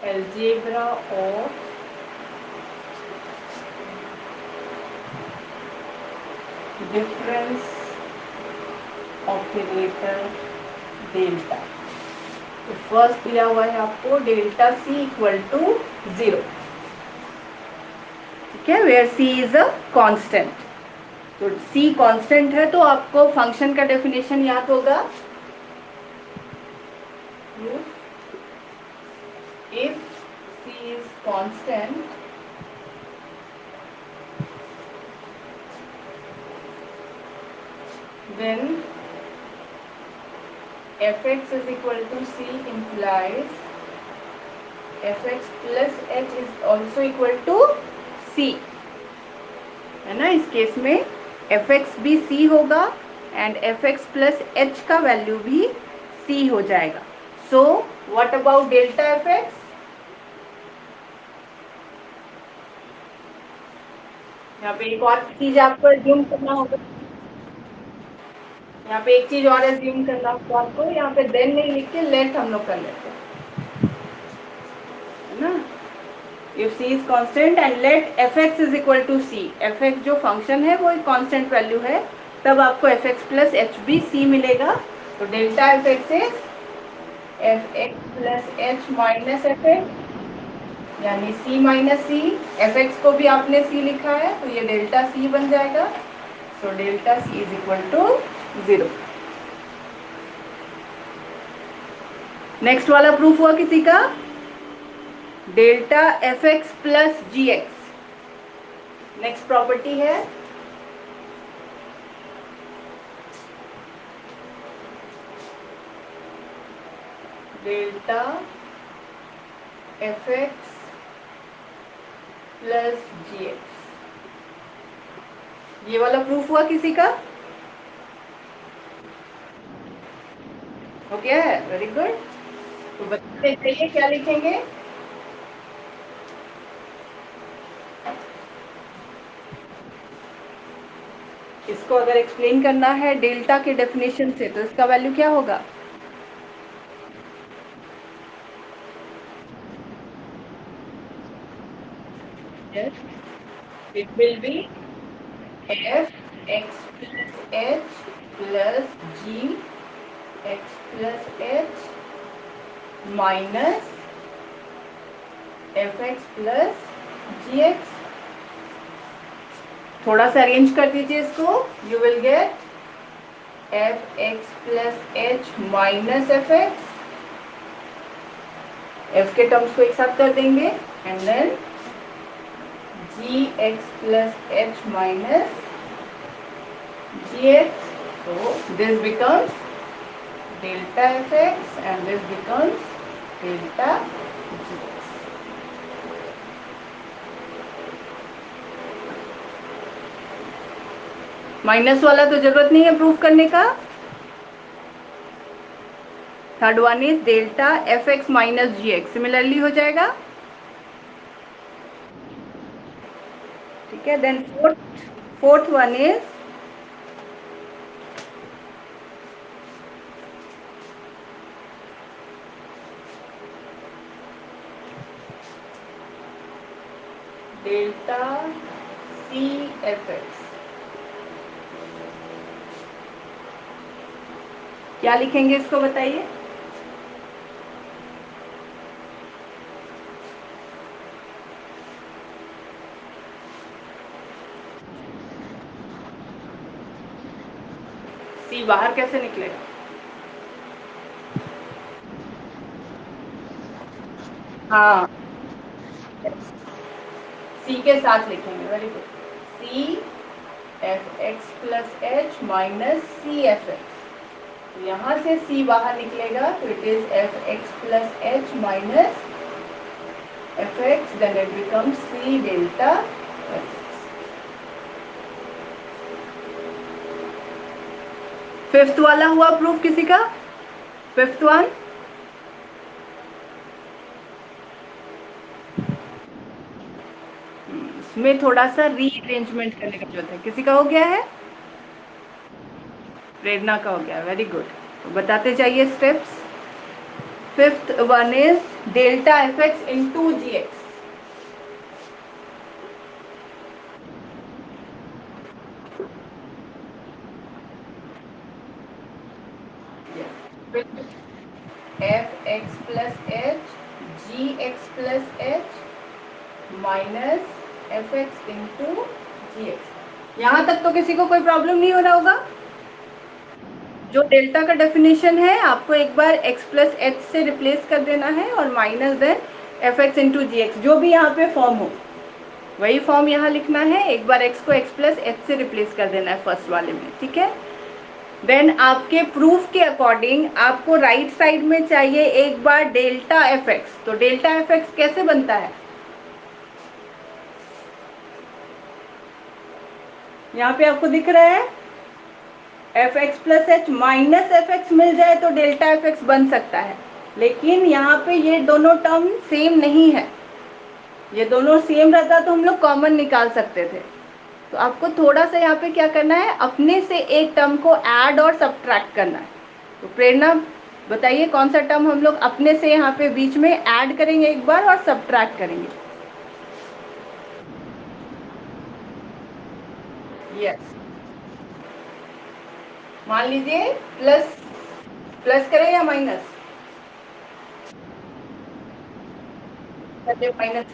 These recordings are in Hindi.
algebra of difference operator delta. तो फर्स्ट दिया हुआ है आपको डेल्टा सी इक्वल टू 0, ठीक है, where C is a constant. तो सी कांस्टेंट है तो आपको फंक्शन का डेफिनेशन याद होगा, if C is constant then fx is equal to c implies fx plus h is also equal to c, है ना। इस केस में fx भी c होगा एंड fx प्लस h का वैल्यू भी c हो जाएगा। So what about delta fx? यहाँ पे एक और चीज आपको एज्यूम करना होगा, यहाँ पे एक चीज और एज्यूम करना होगा आपको, यहाँ पे देन नहीं लिख के लेट हम लोग कर लेते हैं, है ना। If C is constant and let F x is equal to C, F X जो फंक्शन है वो एक कांस्टेंट वैल्यू है, तब आपको F x plus H be C मिलेगा। तो delta F x is F x plus H minus F X, यानी C minus C. F X को भी आपने सी लिखा है तो ये डेल्टा सी बन जाएगा। So delta c is equal to 0। Next वाला प्रूफ हुआ किसी का, delta F x plus g x. Next property है delta F x plus g x. ये वाला प्रूफ हुआ किसी का, हो गया है, वेरी गुड। तो बताते चाहिए क्या लिखेंगे, इसको अगर एक्सप्लेन करना है डेल्टा के डेफिनेशन से तो इसका वैल्यू क्या होगा, it will be f x plus h plus g x plus H minus F x plus g x. थोड़ा सा अरेंज कर दीजिए इसको, you will get f x plus H minus F x, f के टर्म्स को एक साथ कर देंगे and then g x plus H minus g x. So this becomes delta fx and this becomes delta gx. Minus वाला तो जरूरत नहीं है प्रूफ करने का। Third one is delta F x minus g x, similarly हो जाएगा, ठीक है। Then fourth one is delta c F x. क्या लिखेंगे इसको बताइए, सी बाहर कैसे निकलेगा, हाँ सी के साथ लिखेंगे, very good. C F x plus H minus C F X, यहाँ से c बाहर निकलेगा तो it is F x plus H minus F X, then it becomes c delta F. Fifth वाला हुआ प्रूफ किसी का, फिफ्थ वन, इसमें थोड़ा सा रीअरेंजमेंट करने का जरूरत है, किसी का हो गया है, प्रेरणा का हो गया, वेरी गुड। तो बताते जाइए steps. Fifth one is delta F x into ji x. F x plus h g x plus H minus F x into ji x. यहाँ तक तो किसी को कोई प्रॉब्लम नहीं हो रहा होगा। जो डेल्टा का डेफिनेशन है आपको एक बार x प्लस एच से रिप्लेस कर देना है और minus then F x into जी एक्स, जो भी यहाँ पे फॉर्म हो वही फॉर्म यहाँ लिखना है। एक बार x को x प्लस एच से रिप्लेस कर देना है फर्स्ट वाले में, ठीक है। देन आपके प्रूफ के अकॉर्डिंग आपको राइट साइड में चाहिए एक बार डेल्टा एफ एक्स। तो डेल्टा एफ एक्स कैसे बनता है, यहाँ पे आपको दिख रहा है F x plus H minus F X मिल जाए तो डेल्टा एफ एक्स बन सकता है। लेकिन यहाँ पे ये दोनों टर्म सेम नहीं है। ये दोनों सेम रहता तो हम लोग कॉमन निकाल सकते थे। तो आपको थोड़ा सा यहाँ पे क्या करना है, अपने से एक टर्म को ऐड और सब्ट्रैक्ट करना है। तो प्रेरणा बताइए कौन सा टर्म हम लोग अपने से यहाँ पे बीच में ऐड करेंगे एक बार और सब्ट्रैक्ट करेंगे। यस, मान लीजिए प्लस, प्लस करें या माइनस, माइनस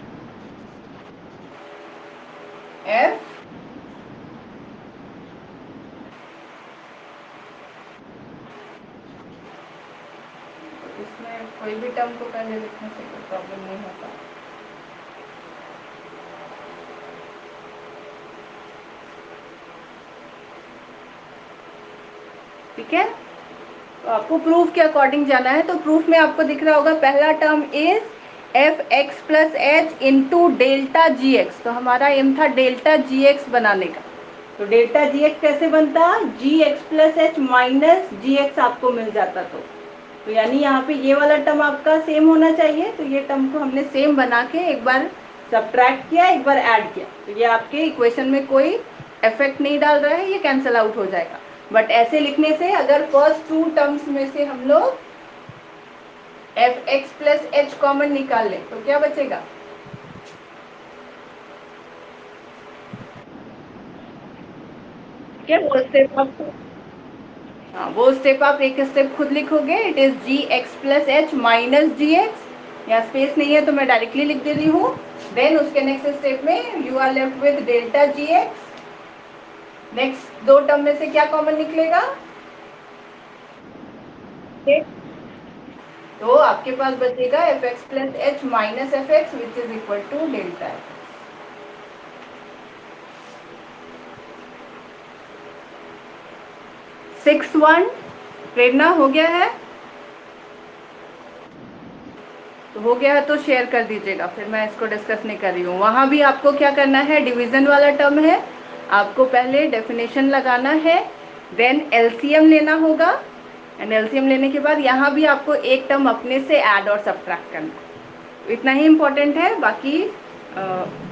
एफ, इसमें कोई भी टर्म को पहले लिखने से कोई प्रॉब्लम नहीं होता। ठीक है, तो आपको प्रूफ के अकॉर्डिंग जाना है। तो प्रूफ में आपको दिख रहा होगा पहला term is F x plus H into delta g x. तो हमारा एम था डेल्टा जी एक्स बनाने का। तो डेल्टा जी एक्स कैसे बनता, जी x plus H minus g x आपको मिल जाता। तो यानी यहाँ पे ये वाला टर्म आपका सेम होना चाहिए। तो ये टर्म को हमने सेम बना के एक बार सब्ट्रैक्ट किया, एक बार ऐड किया। तो ये आपके इक्वेशन में कोई इफेक्ट नहीं डाल रहा है, ये कैंसिल आउट हो जाएगा। बट ऐसे लिखने से अगर फर्स्ट टू टर्म्स में से हम लोग f x plus H common निकाल लें तो क्या बचेगा, क्या वो स्टेप आप, हाँ वो स्टेप आप एक स्टेप खुद लिखोगे। It is g x plus H minus g x. यहाँ स्पेस नहीं है तो मैं डायरेक्टली लिख दे रही हूँ। देन उसके नेक्स्ट स्टेप में you are left with delta g x. Next दो टर्म में से क्या कॉमन निकलेगा, तो आपके पास बचेगा f x plus H minus F x which is equal to delta f. 6-1 प्रेरणा हो गया है। तो हो गया है तो शेयर कर दीजिएगा, फिर मैं इसको डिस्कस नहीं कर रही हूँ। वहाँ भी आपको क्या करना है, डिवीजन वाला टर्म है, आपको पहले डेफिनेशन लगाना है, देन एलसीएम लेना होगा। एंड एलसीएम लेने के बाद यहाँ भी आपको एक टर्म अपने से ऐड और सब्ट्रैक्ट करना है। इतना ही इम्पोर्टेंट है, बाकी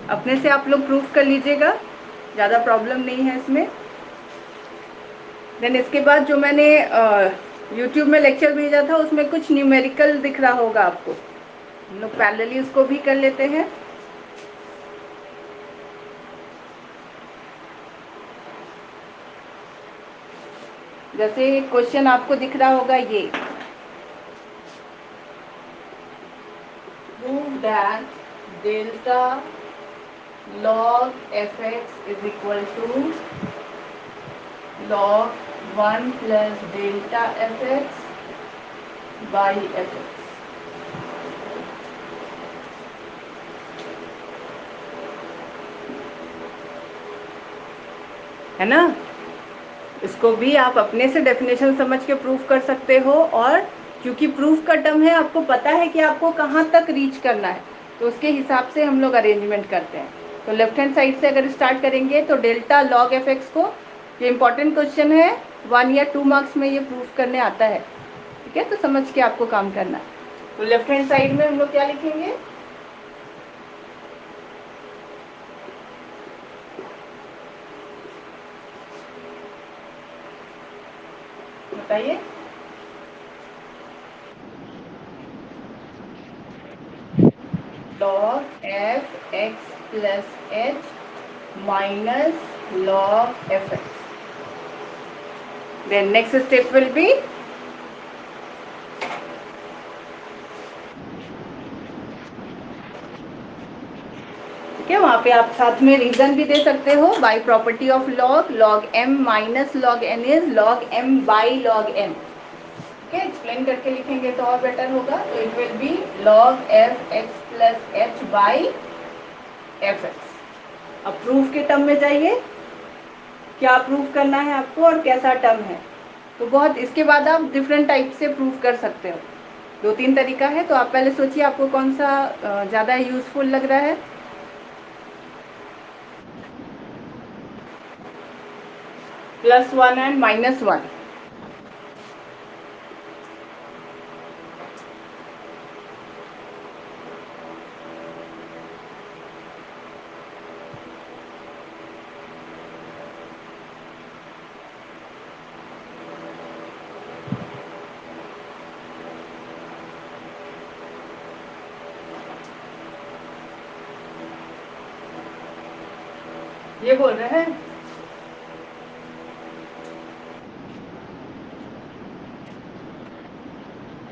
अपने से आप लोग प्रूफ कर लीजिएगा, ज़्यादा प्रॉब्लम नहीं है इसमें। देन इसके बाद जो मैंने यूट्यूब में लेक्चर भेजा था उसमें कुछ न्यूमेरिकल दिख रहा होगा आपको, हम लोग पैरेलली उसको भी कर लेते हैं। जैसे क्वेश्चन आपको दिख रहा होगा ये, prove that delta log fx is equal to log 1 plus delta fx by fx। है ना, इसको भी आप अपने से डेफिनेशन समझ के प्रूफ कर सकते हो। और क्योंकि प्रूफ का टर्म है, आपको पता है कि आपको कहाँ तक रीच करना है, तो उसके हिसाब से हम लोग अरेंजमेंट करते हैं। तो लेफ्ट हैंड साइड से अगर स्टार्ट करेंगे तो डेल्टा लॉग एफ एक्स को, ये इंपॉर्टेंट क्वेश्चन है, 1 या 2 मार्क्स में ये प्रूफ करने आता है। ठीक है, तो समझ के आपको काम करना है। तो लेफ्ट हैंड साइड में हम लोग क्या लिखेंगे, बताइए। log F x plus H minus log fx. Then next step will be ठीक है, वहां पे आप साथ में रीजन भी दे सकते हो by property of log, log m माइनस log n इज log m by log n. ठीक है, एक्सप्लेन करके लिखेंगे तो और बेटर होगा. तो it will B log f x plus h by F x. अब प्रूफ के टर्म में जाइए, क्या प्रूफ करना है आपको और कैसा टर्म है. तो बहुत इसके बाद आप डिफरेंट टाइप से प्रूफ कर सकते हो. 2-3 तरीका है, तो आप पहले सोचिए आपको कौन सा ज़्यादा यूजफुल लग रहा है. +1 एंड -1. ये बोल रहे हैं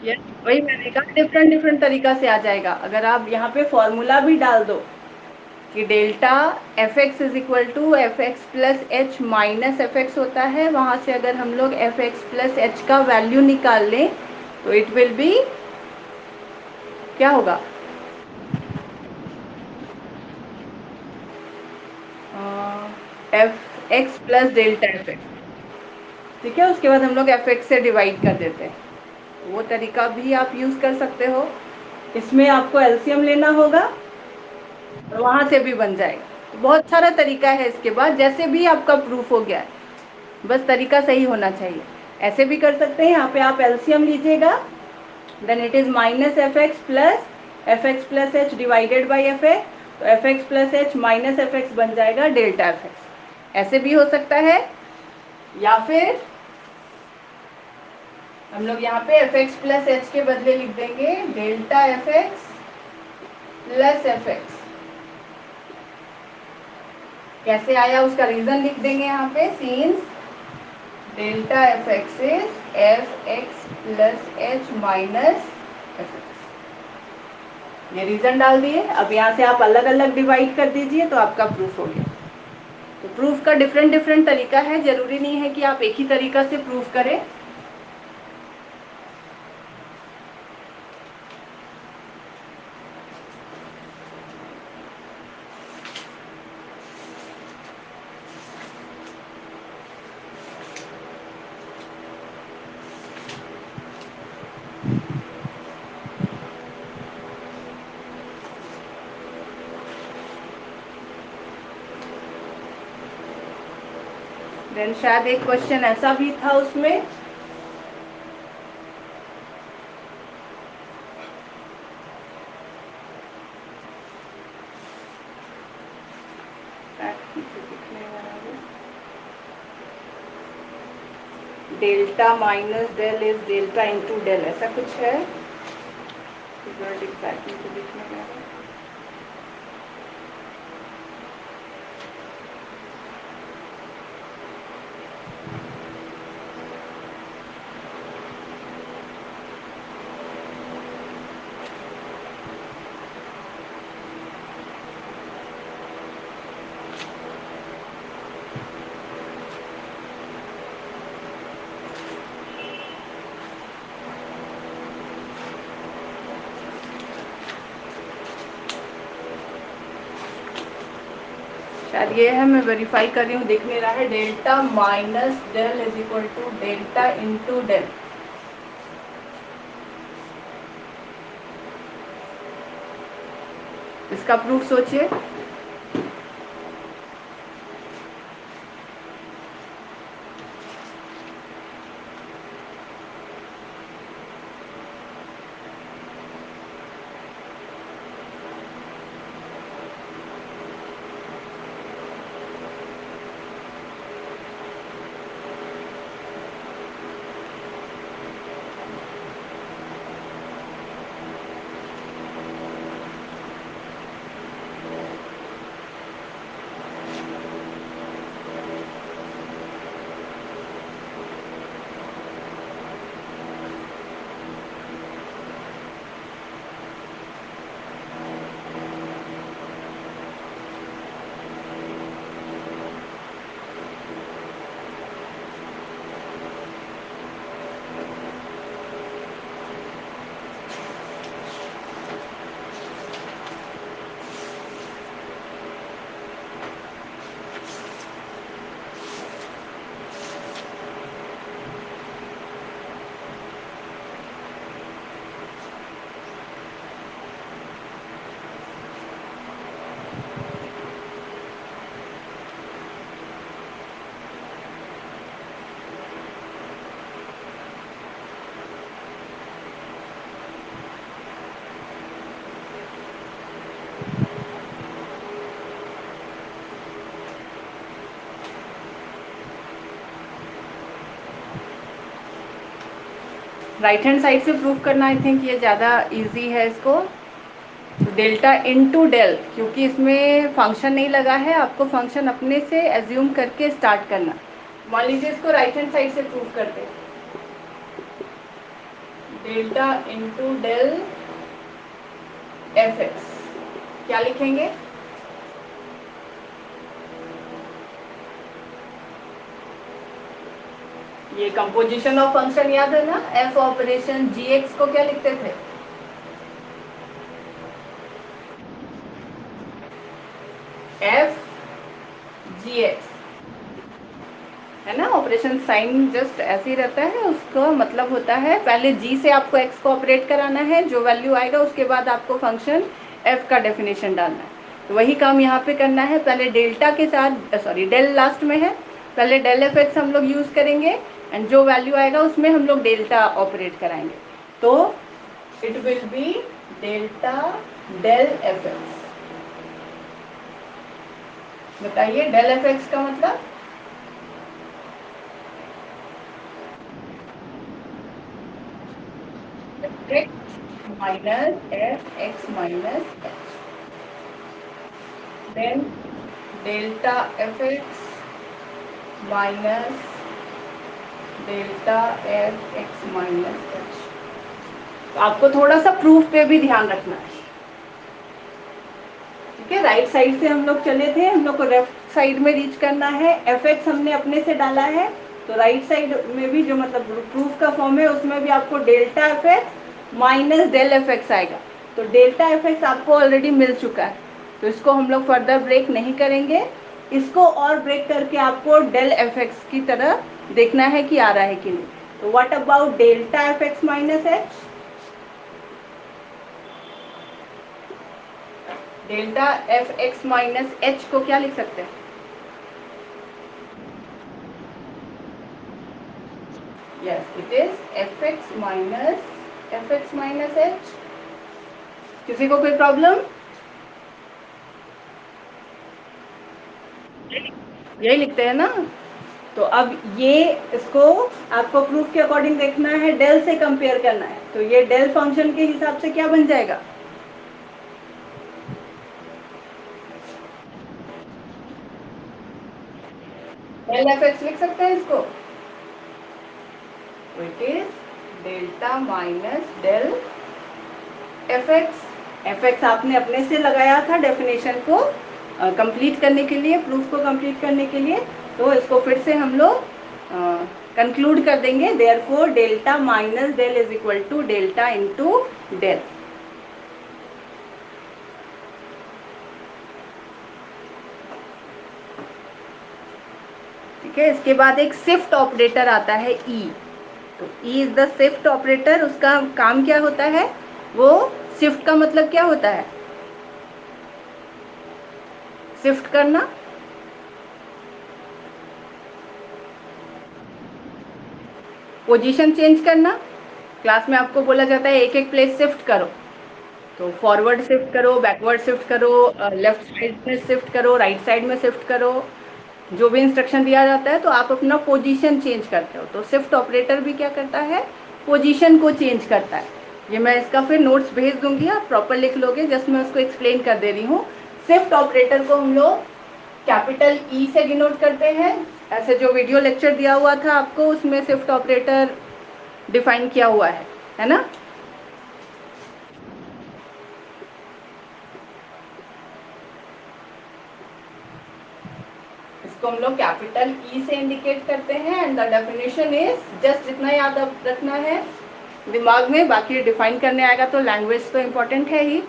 ये वही मैंने कहा, डिफरेंट डिफरेंट तरीका से आ जाएगा. अगर आप यहाँ पे फॉर्मूला भी डाल दो कि delta F x is equal to f x plus H minus F x होता है, वहाँ से अगर हम लोग एफ एक्स प्लस एच का वैल्यू निकाल लें तो इट विल बी क्या होगा, f x plus delta F x. ठीक है, उसके बाद हम लोग एफ एक्स से डिवाइड कर देते हैं. वो तरीका भी आप यूज़ कर सकते हो. इसमें आपको एलसीएम लेना होगा और वहाँ से भी बन जाएगा. तो बहुत सारा तरीका है. इसके बाद जैसे भी आपका प्रूफ हो गया है, बस तरीका सही होना चाहिए. ऐसे भी कर सकते हैं, यहाँ पे आप एलसीएम लीजिएगा, then it is minus F x plus H divided by F X. तो F x plus H minus F X बन जाएगा डेल्टा एफ एक्स. ऐसे भी हो सकता है, या फिर हम लोग यहाँ पे एफ एक्स प्लस एच के बदले लिख देंगे delta F x plus F X. कैसे आया उसका रीजन लिख देंगे यहाँ पे, since delta F x is F x plus H minus F x. ये रीजन डाल दिए. अब यहाँ से आप अलग अलग डिवाइड कर दीजिए तो आपका प्रूफ हो गया. तो प्रूफ का डिफरेंट डिफरेंट तरीका है, जरूरी नहीं है कि आप एक ही तरीका से प्रूफ करें. देन शायद एक क्वेश्चन ऐसा भी था उसमें, delta minus del is delta into del, ऐसा कुछ है. शायद ये है, मैं वेरीफाई कर रही हूँ, दिख नहीं रहा है. Delta minus del is equal to delta into del. इसका प्रूफ सोचिए. राइट हैंड साइड से प्रूव करना, आई थिंक ये ज़्यादा इजी है इसको। डेल्टा इनटू डेल, क्योंकि इसमें फंक्शन नहीं लगा है, आपको फंक्शन अपने से एज्यूम करके स्टार्ट करना। मान लीजिए इसको राइट हैंड साइड से प्रूव करते हैं। Delta into del f x, क्या लिखेंगे? ये कंपोजिशन ऑफ फंक्शन याद है ना, एफ ऑपरेशन जी एक्स को क्या लिखते थे? एफ जी एक्स, है ना। ऑपरेशन साइन जस्ट ऐसे ही रहता है, उसका मतलब होता है पहले जी से आपको एक्स को ऑपरेट कराना है, जो वैल्यू आएगा उसके बाद आपको फंक्शन एफ का डेफिनेशन डालना है। तो वही काम यहाँ पे करना है। पहले डेल्टा के साथ, सॉरी डेल लास्ट में है, पहले डेल एफ एक्स हम लोग यूज़ करेंगे एंड जो वैल्यू आएगा उसमें हम लोग डेल्टा ऑपरेट कराएंगे। तो it will be delta del f x. बताइए डेल एफ एक्स का मतलब? Minus F x minus h, then delta F x minus delta F x minus h. तो आपको थोड़ा सा प्रूफ पे भी ध्यान रखना है, ठीक है। राइट साइड से हम लोग चले थे, हम लोग को लेफ्ट साइड में रीच करना है। एफ एक्स हमने अपने से डाला है, तो राइट साइड में भी जो मतलब प्रूफ का फॉर्म है उसमें भी आपको delta F x minus del f x आएगा। तो डेल्टा एफ एक्स आपको ऑलरेडी मिल चुका है, तो इसको हम लोग फर्दर ब्रेक नहीं करेंगे। इसको और ब्रेक करके आपको डेल एफ एक्स की तरह देखना है कि आ रहा है कि नहीं। तो what about delta F x minus H? Delta F x minus H को क्या लिख सकते हैं? Yes, it is F x minus H. किसी को कोई प्रॉब्लम? यही लिखते हैं ना। तो अब ये इसको आपको प्रूफ के अकॉर्डिंग देखना है, डेल से कंपेयर करना है। तो ये डेल फंक्शन के हिसाब से क्या बन जाएगा? डेल एफ एक्स लिख सकते हैं इसको। It is delta minus del f x. F x आपने अपने से लगाया था डेफिनेशन को कंप्लीट करने के लिए, प्रूफ को कंप्लीट करने के लिए। तो इसको फिर से हम लोग कंक्लूड कर देंगे। Therefore delta minus del is equal to delta into del. ठीक है। इसके बाद एक शिफ्ट ऑपरेटर आता है ई। तो E is the shift operator. उसका काम क्या होता है? वो शिफ्ट का मतलब क्या होता है? शिफ्ट करना, पोजीशन चेंज करना। क्लास में आपको बोला जाता है एक एक प्लेस शिफ्ट करो, तो फॉरवर्ड शिफ्ट करो, बैकवर्ड शिफ्ट करो, लेफ्ट साइड में शिफ्ट करो, राइट साइड में शिफ्ट करो। जो भी इंस्ट्रक्शन दिया जाता है तो आप अपना पोजीशन चेंज करते हो। तो शिफ्ट ऑपरेटर भी क्या करता है? पोजीशन को चेंज करता है। ये मैं इसका फिर नोट्स भेज दूंगी, आप प्रॉपर लिख लोगे। जस्ट मैं उसको एक्सप्लेन कर दे रही हूँ। शिफ्ट ऑपरेटर को हम लोग कैपिटल ई से डिनोट करते हैं। ऐसे जो वीडियो लेक्चर दिया हुआ था आपको, उसमें शिफ्ट ऑपरेटर डिफाइन किया हुआ है ना। इसको हम लोग कैपिटल ई से इंडिकेट करते हैं and the definition is, just इतना याद रखना है दिमाग में, बाकी डिफाइन करने आएगा तो लैंग्वेज तो इम्पोर्टेंट है ही,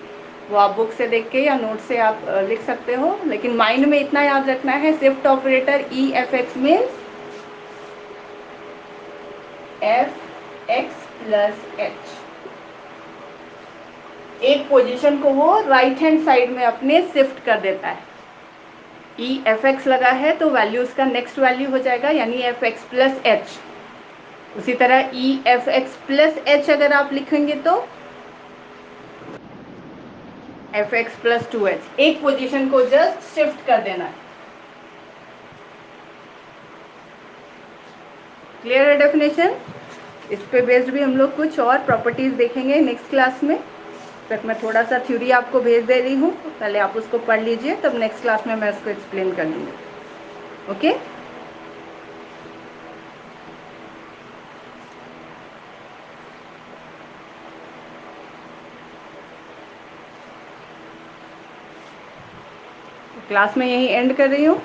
वो आप बुक से देख के या नोट से आप लिख सकते हो। लेकिन माइंड में इतना याद रखना है, shift operator E F x means F x plus H. एक पोजीशन को वो राइट हैंड साइड में अपने शिफ्ट कर देता है। ई एफ एक्स लगा है तो वैल्यू उसका नेक्स्ट वैल्यू हो जाएगा, यानी एफ एक्स प्लस एच। उसी तरह E F x plus H अगर आप लिखेंगे तो F x plus two H. एक पोजीशन को जस्ट शिफ्ट कर देना है। क्लियर है डेफिनेशन? इस पे बेस्ड भी हम लोग कुछ और प्रॉपर्टीज़ देखेंगे नेक्स्ट क्लास में। तक मैं थोड़ा सा थ्योरी आपको भेज दे रही हूँ, पहले आप उसको पढ़ लीजिए, तब नेक्स्ट क्लास में मैं उसको एक्सप्लेन कर लूँगी। ओके। क्लास में यही एंड कर रही हूँ।